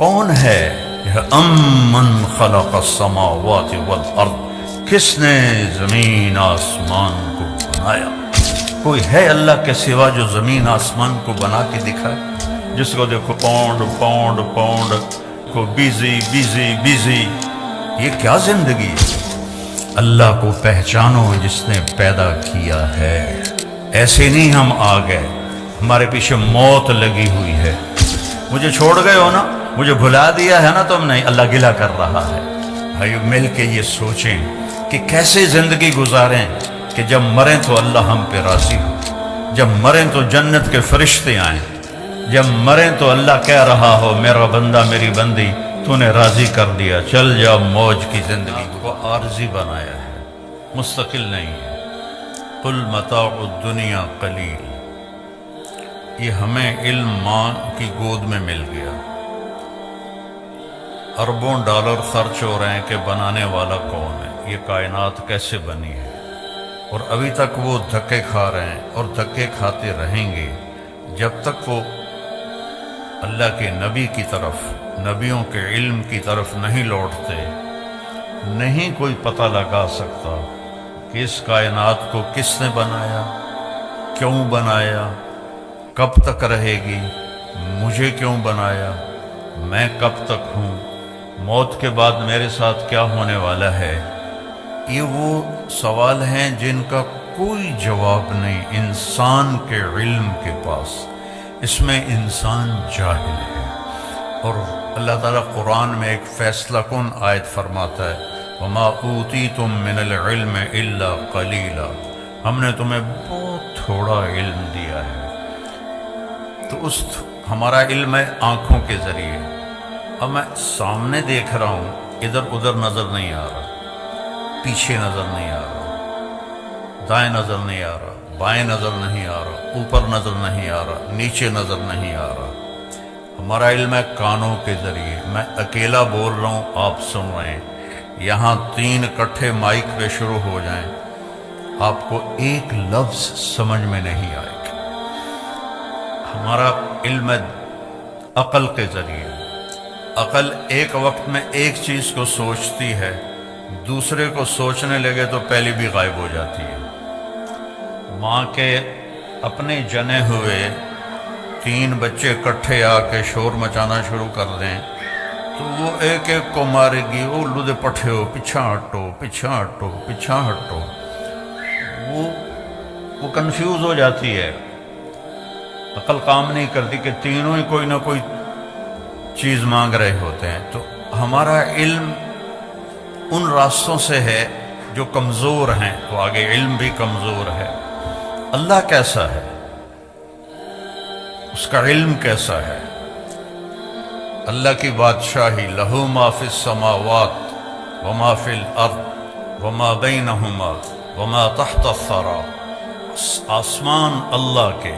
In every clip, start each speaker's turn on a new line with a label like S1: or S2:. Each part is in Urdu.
S1: کون ہے یہ امن خلق السماوات والارض، کس نے زمین آسمان کو بنایا؟ کوئی ہے اللہ کے سوا جو زمین آسمان کو بنا کے دکھائے؟ جس کو دیکھو پاؤنڈ پاؤنڈ پاؤنڈ کو بیزی بیزی بیزی، یہ کیا زندگی ہے؟ اللہ کو پہچانو جس نے پیدا کیا ہے۔ ایسے نہیں ہم آ گئے، ہمارے پیچھے موت لگی ہوئی ہے۔ مجھے چھوڑ گئے ہو نا، مجھے بھلا دیا ہے نا تم نے، اللہ گلہ کر رہا ہے۔ بھائیو مل کے یہ سوچیں کہ کیسے زندگی گزاریں کہ جب مریں تو اللہ ہم پہ راضی ہو، جب مریں تو جنت کے فرشتے آئیں، جب مریں تو اللہ کہہ رہا ہو میرا بندہ میری بندی تو نے راضی کر دیا، چل جا موج کی زندگی کو۔ عارضی بنایا ہے، مستقل نہیں ہے۔ قل متاع الدنیا قلیل، یہ ہمیں علم ماں کی گود میں مل گیا، اربوں ڈالر خرچ ہو رہے ہیں کہ بنانے والا کون ہے، یہ کائنات کیسے بنی ہے، اور ابھی تک وہ دھکے کھا رہے ہیں اور دھکے کھاتے رہیں گے جب تک وہ اللہ کے نبی کی طرف، نبیوں کے علم کی طرف نہیں لوٹتے۔ نہیں کوئی پتہ لگا سکتا کہ اس کائنات کو کس نے بنایا، کیوں بنایا، کب تک رہے گی، مجھے کیوں بنایا، میں کب تک ہوں، موت کے بعد میرے ساتھ کیا ہونے والا ہے۔ یہ وہ سوال ہیں جن کا کوئی جواب نہیں انسان کے علم کے پاس، اس میں انسان جاہل ہے۔ اور اللہ تعالیٰ قرآن میں ایک فیصلہ کن آیت فرماتا ہے وَمَا أُوتِيتُم مِّنَ الْعِلْمِ إِلَّا قَلِيلًا، ہم نے تمہیں بہت تھوڑا علم دیا ہے۔ تو ہمارا علم ہے آنکھوں کے ذریعے، اب میں سامنے دیکھ رہا ہوں، ادھر ادھر نظر نہیں آ رہا، پیچھے نظر نہیں آ رہا، دائیں نظر نہیں آ رہا، بائیں نظر نہیں آ رہا، اوپر نظر نہیں آ رہا، نیچے نظر نہیں آ رہا۔ ہمارا علم ہے کانوں کے ذریعے، میں اکیلا بول رہا ہوں، آپ سن رہے ہیں، یہاں 3 اکٹھے مائک پہ شروع ہو جائیں، آپ کو ایک لفظ سمجھ میں نہیں آئے گا۔ ہمارا علم ہے عقل کے ذریعے، عقل ایک وقت میں ایک چیز کو سوچتی ہے، دوسرے کو سوچنے لگے تو پہلی بھی غائب ہو جاتی ہے۔ ماں کے اپنے جنے ہوئے 3 بچے اکٹھے آ کے شور مچانا شروع کر دیں تو وہ ایک ایک کو مارے گی، او لودے پٹھے ہو، پیچھا ہٹو پیچھا ہٹو پیچھا ہٹو، وہ کنفیوز ہو جاتی ہے، عقل کام نہیں کرتی کہ تینوں ہی کوئی نہ کوئی چیز مانگ رہے ہوتے ہیں۔ تو ہمارا علم ان راستوں سے ہے جو کمزور ہیں، تو آگے علم بھی کمزور ہے۔ اللہ کیسا ہے، اس کا علم کیسا ہے؟ اللہ کی بادشاہی، لہو ما فی السماوات وما فی الارض وما بینہما وما تحت الثری، آسمان اللہ کے،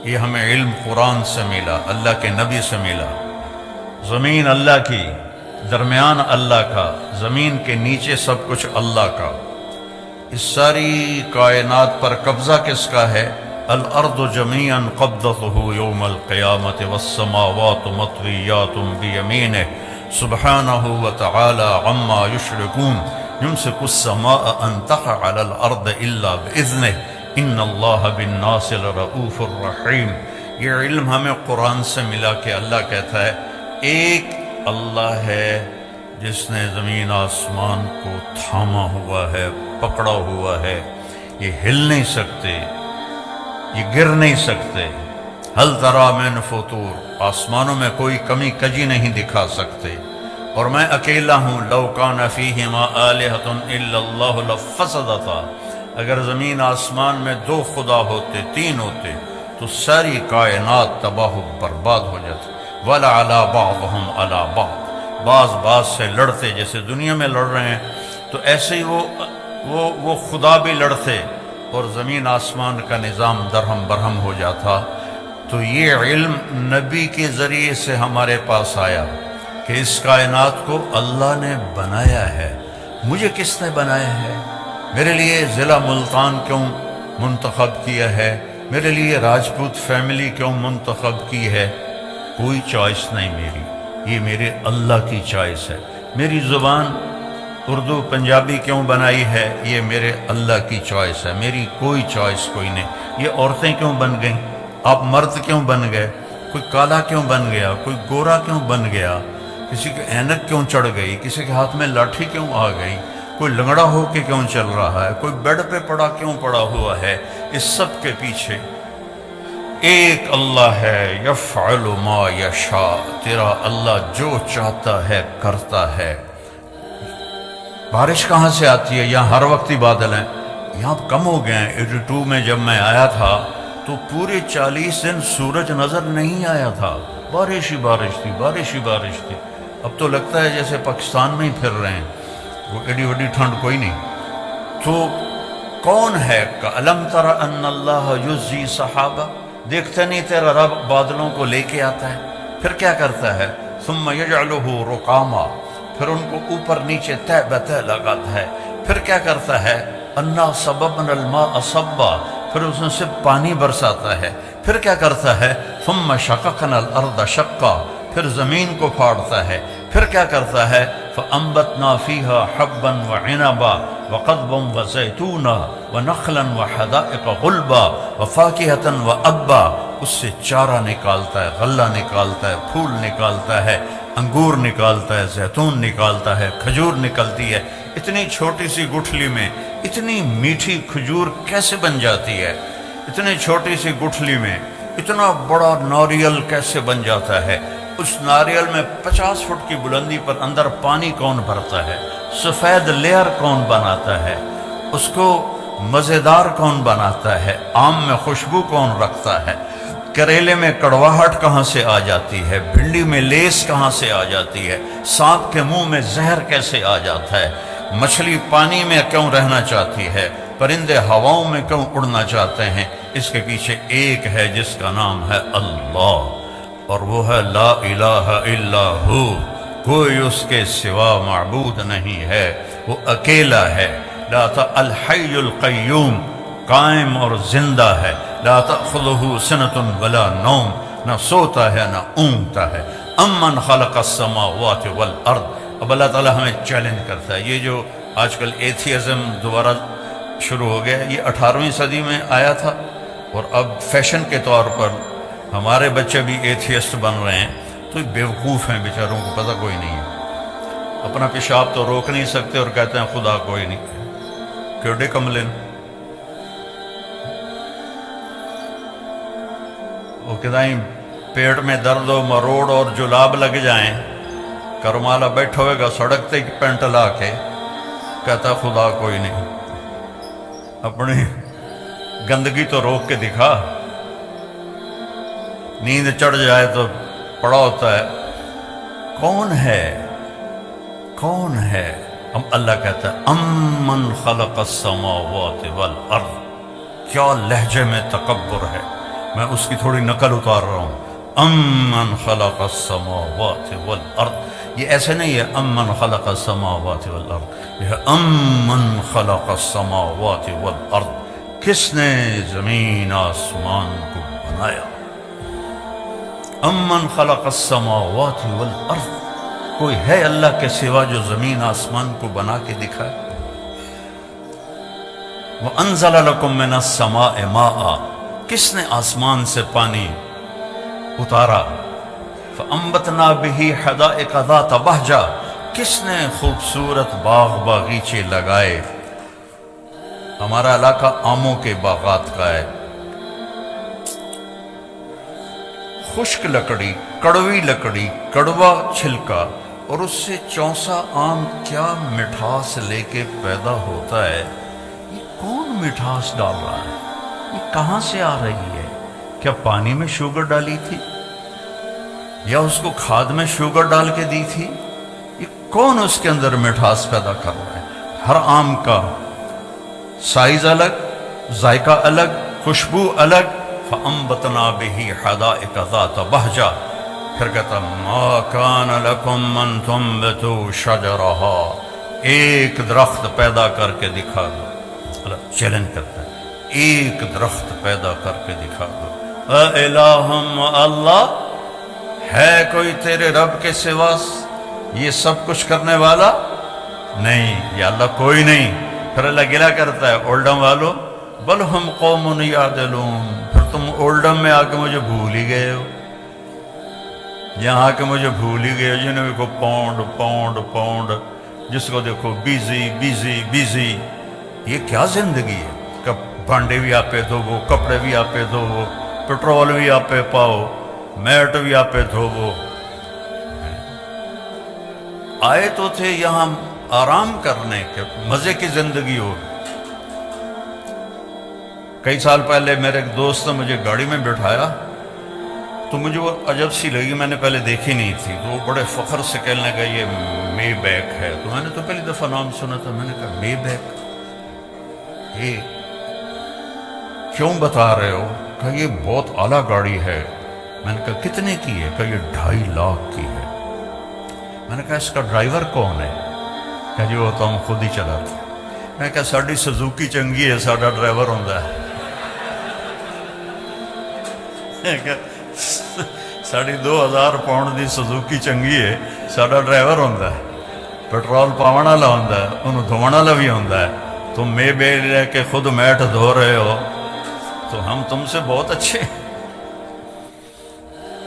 S1: یہ ہمیں علم قرآن سے ملا، اللہ کے نبی سے ملا۔ زمین اللہ کی، درمیان اللہ کا، زمین کے نیچے سب کچھ اللہ کا۔ اس ساری کائنات پر قبضہ کس کا ہے؟ الارض جميعا قبضته يوم القيامة والسماوات مطويات بيمينه سبحانه وتعالى عما يشركون يمسك السماء ان تقع على الارض الا باذنه ان الله بالناس لرؤوف رحيم۔ یہ علم ہمیں قرآن سے ملا کہ اللہ کہتا ہے ایک اللہ ہے جس نے زمین آسمان کو تھاما ہوا ہے، پکڑا ہوا ہے، یہ ہل نہیں سکتے، یہ گر نہیں سکتے۔ ہل تری من فطور، آسمانوں میں کوئی کمی کجی نہیں دکھا سکتے، اور میں اکیلا ہوں۔ لو کان فیہما آلہۃ الا اللہ لفسدتا، اگر زمین آسمان میں 2 خدا ہوتے، 3 ہوتے تو ساری کائنات تباہ و برباد ہو جاتی۔ وَلَعَلَىٰ بَعْضُهُمْ عَلَىٰ بَعْضٍ، بعض سے لڑتے، جیسے دنیا میں لڑ رہے ہیں تو ایسے ہی وہ خدا بھی لڑتے اور زمین آسمان کا نظام درہم برہم ہو جاتا۔ تو یہ علم نبی کے ذریعے سے ہمارے پاس آیا کہ اس کائنات کو اللہ نے بنایا ہے۔ مجھے کس نے بنایا ہے؟ میرے لیے ضلع ملتان کیوں منتخب کیا ہے؟ میرے لیے راجپوت فیملی کیوں منتخب کی ہے؟ کوئی چوائس نہیں میری، یہ میرے اللہ کی چوائس ہے. میری زبان اردو پنجابی کیوں بنائی ہے؟ یہ میرے اللہ کی چوائس ہے، میری کوئی چوائس کوئی نہیں. یہ عورتیں کیوں بن گئیں؟ آپ مرد کیوں بن گئے؟ کوئی کالا کیوں بن گیا؟ کوئی گورا کیوں بن گیا؟ کسی کے اینک کیوں چڑھ گئی؟ کسی کے ہاتھ میں لاٹھی کیوں آ گئی؟ کوئی لنگڑا ہو کے کیوں چل رہا ہے؟ کوئی بیڈ پہ پڑا کیوں پڑا ہوا ہے؟ اس سب کے پیچھے ایک اللہ ہے، یفعل ما یشاء. تیرا اللہ جو چاہتا ہے کرتا ہے. بارش کہاں سے آتی ہے؟ یہاں ہر وقت ہی بادل ہیں. یہاں کم ہو گئے ہیں. 82 میں جب میں آیا تھا تو پورے 40 دن سورج نظر نہیں آیا تھا. بارش ہی بارش تھی، بارش ہی بارش تھی. اب تو لگتا ہے جیسے پاکستان میں ہی پھر رہے ہیں. وہ ایڈی وڈی ٹھنڈ کوئی نہیں. تو کون ہے؟ أَلَمْ تَرَ أَنَّ اللَّهَ يُزْجِي سَحَابًا. دیکھتے نہیں تیرا رب بادلوں کو لے کے آتا ہے. پھر کیا کرتا ہے؟ ثُمَّ يَجْعَلُهُ رُقَامًا. پھر ان کو اوپر نیچے تہ بتہ لگاتا ہے. پھر کیا کرتا ہے؟ أَنَّا صَبَبْنَا الْمَاءَ صَبًّا. پھر اس میں سے پانی برساتا ہے. پھر کیا کرتا ہے؟ ثُمَّ شَقَقْنَا الْأَرْضَ شَقًّا. پھر زمین کو پھاڑتا ہے. پھر کیا کرتا ہے؟ فَأَنبَتْنَا فِيهَا حَبًّا وَعِنَبًا وَقَضْبًا وَزَيْتُونًا وَنَخْلًا وَحَدَائِقَ غُلْبًا وَفَاكِهَةً وَأَبًّا. اس سے چارہ نکالتا ہے، غلہ نکالتا ہے، پھول نکالتا ہے، انگور نکالتا ہے، زیتون نکالتا ہے، کھجور نکلتی ہے. اتنی چھوٹی سی گٹھلی میں اتنی میٹھی کھجور کیسے بن جاتی ہے؟ اتنی چھوٹی سی گٹھلی میں اتنا بڑا ناریل کیسے بن جاتا ہے؟ اس ناریل میں 50 فٹ کی بلندی پر اندر پانی کون بھرتا ہے؟ سفید لیئر کون بناتا ہے؟ اس کو مزیدار کون بناتا ہے؟ آم میں خوشبو کون رکھتا ہے؟ کریلے میں کڑواہٹ کہاں سے آ جاتی ہے؟ بھنڈی میں لیس کہاں سے آ جاتی ہے؟ سانپ کے منہ میں زہر کیسے آ جاتا ہے؟ مچھلی پانی میں کیوں رہنا چاہتی ہے؟ پرندے ہواؤں میں کیوں اڑنا چاہتے ہیں؟ اس کے پیچھے ایک ہے جس کا نام ہے اللہ، اور وہ ہے لا الہ الا ہو. کوئی اس کے سوا معبود نہیں ہے، وہ اکیلا ہے. لا الحی القیوم، قائم اور زندہ ہے. لا تأخذہ سنۃ ولا نوم، نہ سوتا ہے نہ اونگتا ہے. امن خلق السماوات والارض. اب اللہ تعالیٰ ہمیں چیلنج کرتا ہے. یہ جو آج کل ایتھیزم دوبارہ شروع ہو گیا، یہ 18ویں صدی میں آیا تھا، اور اب فیشن کے طور پر ہمارے بچے بھی ایتھیسٹ بن رہے ہیں. تو بیوقوف ہیں بیچاروں کو پتہ کوئی نہیں ہے. اپنا پیشاب تو روک نہیں سکتے اور کہتے ہیں خدا کوئی نہیں. کیوڈے کملن وہ کدائیں پیٹ میں درد و مروڑ اور جلاب لگ جائیں، کرمالا بیٹھا ہوئے گا سڑک تے پینٹ لا کے کہتا خدا کوئی نہیں. اپنی گندگی تو روک کے دکھا. نیند چڑھ جائے تو پڑا ہوتا ہے کون ہے، کون ہے؟ اب اللہ کہتا ہے امن خلق السماوات والارض. کیا لہجے میں تکبر ہے، میں اس کی تھوڑی نقل اتار رہا ہوں. امن خلق السماوات والارض، یہ ایسے نہیں ہے امن خلق السماوات والارض، یہ ہے امن خلق السماوات والارض. کس نے زمین آسمان کو بنایا؟ امن خلق السماوات والارض. کوئی ہے اللہ کے سوا جو زمین آسمان کو بنا کے دکھائے؟ وَأَنزَلَ لَكُم مِّنَ السَّمَاءِ مَاءً. کس نے آسمان سے پانی اتارا؟ فَأَنبَتْنَا بِهِ حَدَائِقَ ذَاتَ بَهْجَةٍ. کس نے خوبصورت باغ باغیچے لگائے؟ ہمارا علاقہ آموں کے باغات کا ہے. خشک لکڑی، کڑوی لکڑی، کڑوا چھلکا، اور اس سے چونسا آم کیا مٹھاس لے کے پیدا ہوتا ہے. یہ کون مٹھاس ڈال رہا ہے؟ یہ کہاں سے آ رہی ہے؟ کیا پانی میں شوگر ڈالی تھی یا اس کو کھاد میں شوگر ڈال کے دی تھی؟ یہ کون اس کے اندر مٹھاس پیدا کر رہا ہے؟ ہر آم کا سائز الگ، ذائقہ الگ، خوشبو الگ. فَأَنبَتْنَا بِهِ حَدَائِقَ ذَاتَ بَهْجَةٍ. پھر کہتا مَا كَانَ لَكُمْ أَن تُنبِتُوا شَجَرَهَا. ایک درخت پیدا کر کے دکھا دو. اللہ چیلنج کرتا ہے ایک درخت پیدا کر کے دکھا دو. اَإِلَٰهٌ مَّعَ اللَّهِ. ہے کوئی تیرے رب کے سوا یہ سب کچھ کرنے والا؟ نہیں، یا اللہ کوئی نہیں۔ پھر اللہ گلہ کرتا ہے، اولڈم والو بل ہم قوم یعدلون، پھر تم اولڈم میں آ کے مجھے بھول ہی گئے ہو، یہاں آ کے مجھے بھول ہی گئے ہو، جنہیں دیکھو پاؤنڈ پاؤنڈ پاؤنڈ، جس کو دیکھو بیزی بیزی بیزی۔ یہ کیا زندگی ہے؟ بھانڈے بھی آپ پہ دھوو، کپڑے بھی آپ پہ دھوو، پیٹرول بھی آپ پہ پاؤ، میٹ بھی آپ پہ دھوو۔ آئے تو تھے یہاں آرام کرنے کے، مزے کی زندگی ہو۔ کئی سال پہلے میرے ایک دوست نے مجھے گاڑی میں بٹھایا تو مجھے وہ عجب سی لگی، میں نے پہلے دیکھی نہیں تھی، تو وہ بڑے فخر سے کہنے لگا یہ مے بیک ہے۔ تو میں نے تو پہلی دفعہ نام سنا تھا، میں نے کہا مے بیک یہ کیوں بتا رہے ہو؟ کہا یہ بہت اعلیٰ گاڑی ہے۔ میں نے کہا کتنے کی ہے؟ کہا یہ 2.5 لاکھ کی ہے۔ میں نے کہا اس کا ڈرائیور کون ہے؟ کہا جی وہ تو ہم خود ہی چلاتے۔ میں نے کہا ساڑی سزوکی چنگی ہے، ساڑا ڈرائیور ہوندہ ہے۔ 2000 پاؤنڈ دی سزوکی چنگی ہے، ساڑا ڈرائیور ہوندہ ہے، پیٹرول پاون والا ہوندہ ہے، انہوں دھوان والا بھی ہوندہ ہے۔ تم میں بے رہ کے خود میٹ دھو رہے ہو تو ہم تم سے بہت اچھے۔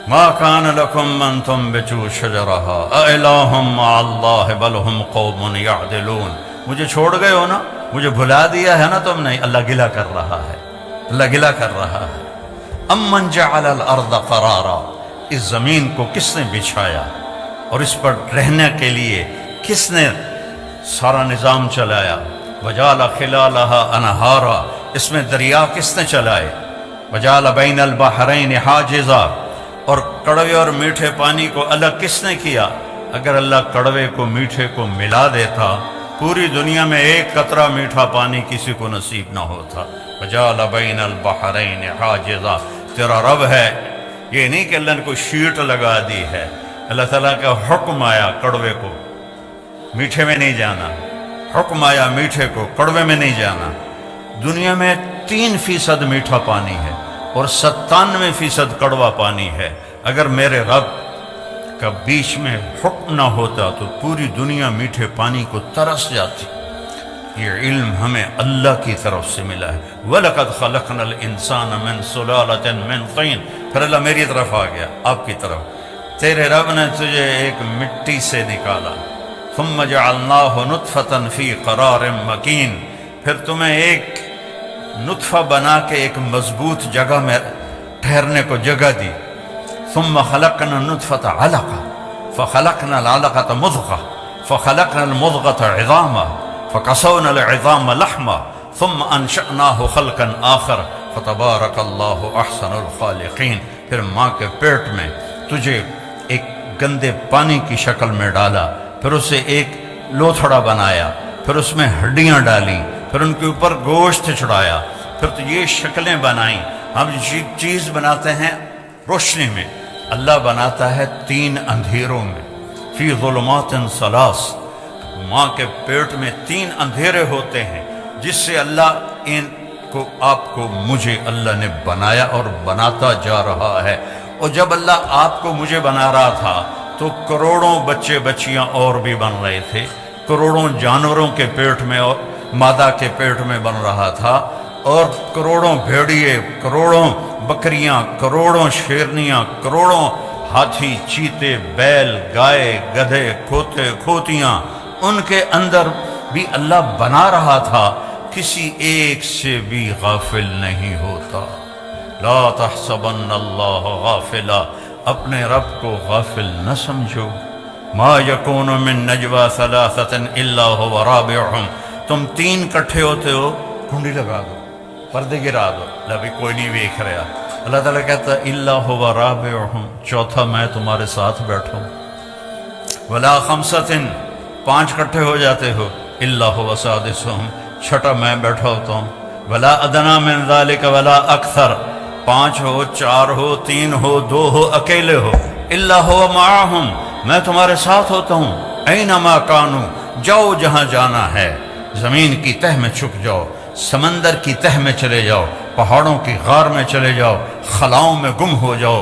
S1: ما کان لکم ان تنبتوا شجرہا االہم مع اللہ بل ہم قوم یعدلون۔ مجھے چھوڑ گئے ہو نا، مجھے بھلا دیا ہے نا تم نے۔ اللہ گلہ کر رہا ہے، اللہ گلہ کر رہا ہے۔ امن جعل الارض قرارا، اس زمین کو کس نے بچھایا اور اس پر رہنے کے لیے کس نے سارا نظام چلایا؟ وجعل خلالہا انہارا، اس میں دریا کس نے چلائے؟ وجعل بین البحرین حاجزا، اور کڑوے اور میٹھے پانی کو الگ کس نے کیا؟ اگر اللہ کڑوے کو میٹھے کو ملا دیتا پوری دنیا میں ایک قطرہ میٹھا پانی کسی کو نصیب نہ ہوتا۔ وجعل بین البحرین حاجزا، تیرا رب ہے، یہ نہیں کہ اللہ نے کوئی شیٹ لگا دی ہے۔ اللہ تعالیٰ کا حکم آیا کڑوے کو میٹھے میں نہیں جانا، حکم آیا میٹھے کو کڑوے میں نہیں جانا۔ دنیا میں 3% میٹھا پانی ہے اور 97% کڑوا پانی ہے۔ اگر میرے رب کا بیچ میں حکم نہ ہوتا تو پوری دنیا میٹھے پانی کو ترس جاتی۔ یہ علم ہمیں اللہ کی طرف سے ملا ہے۔ وَلَقَدْ خَلَقْنَا الْإِنسَانَ مِنْ صُلَالَةٍ مِنْ طِينٍ، پھر اللہ میری طرف آ گیا، آپ کی طرف۔ تیرے رب نے تجھے ایک مٹی سے نکالا، ثُمَّ جَعَلْنَاهُ نُطْفَةً فِي قَرَارٍ مَكِينٍ، پھر تمہیں ایک نطفہ بنا کے ایک مضبوط جگہ میں ٹھہرنے کو جگہ دی۔ ثُمَّ خَلَقْنَا النُّطْفَةَ عَلَقَةً فَخَلَقْنَا الْعَلَقَةَ مُضْغَةً فَخَلَقْنَا الْمُضْغَةَ عِظَامًا فَكَسَوْنَا الْعِظَامَ لَحْمًا ثُمَّ أَنشَأْنَاهُ خَلْقًا آخَرَ فَتَبَارَكَ اللَّهُ أَحْسَنُ الْخَالِقِينَ۔ پھر ماں کے پیٹ میں تجھے ایک گندے پانی کی شکل میں ڈالا، پھر اسے ایک لوتھڑا بنایا، پھر اس میں ہڈیاں ڈالیں، پھر ان کے اوپر گوشت چڑھایا، پھر تو یہ شکلیں بنائیں۔ ہم چیز بناتے ہیں روشنی میں، اللہ بناتا ہے 3 اندھیروں میں۔ فی ظلمات ثلاث، ماں کے پیٹ میں 3 اندھیرے ہوتے ہیں جس سے اللہ ان کو آپ کو مجھے اللہ نے بنایا اور بناتا جا رہا ہے۔ اور جب اللہ آپ کو مجھے بنا رہا تھا تو کروڑوں بچے بچیاں اور بھی بن رہے تھے، کروڑوں جانوروں کے پیٹ میں اور مادہ کے پیٹ میں بن رہا تھا، اور کروڑوں بھیڑیے، کروڑوں بکریاں، کروڑوں شیرنیاں، کروڑوں ہاتھی، چیتے، بیل، گائے، گدھے، کھوتے، کھوتیاں، ان کے اندر بھی اللہ بنا رہا تھا، کسی ایک سے بھی غافل نہیں ہوتا۔ لا تحسبن اللہ غافلا، اپنے رب کو غافل نہ سمجھو۔ ما یکون من نجوا ثلاثۃ الا هو رابعهم، تم 3 کٹھے ہوتے ہو، کنڈی لگا دو، پردے گرا دو، بھی کوئی نہیں دیکھ رہا۔ اللہ تعالیٰ کہتا ہے الا هو رابعهم، چوتھا میں تمہارے ساتھ بیٹھوں۔ ولا خمسۃ، 5 کٹھے ہو جاتے ہو، الا هو سادسهم، چھٹا میں بیٹھا ہوتا ہوں۔ ولا ادنی من ذلک ولا اکثر، 5 ہو، 4 ہو، 3 ہو، 2 ہو، اکیلے ہو، الا هو معهم، میں تمہارے ساتھ ہوتا ہوں۔ اینما کانوا، جاؤ جہاں جانا ہے، زمین کی تہ میں چھپ جاؤ، سمندر کی تہ میں چلے جاؤ، پہاڑوں کی غار میں چلے جاؤ، خلاؤں میں گم ہو جاؤ،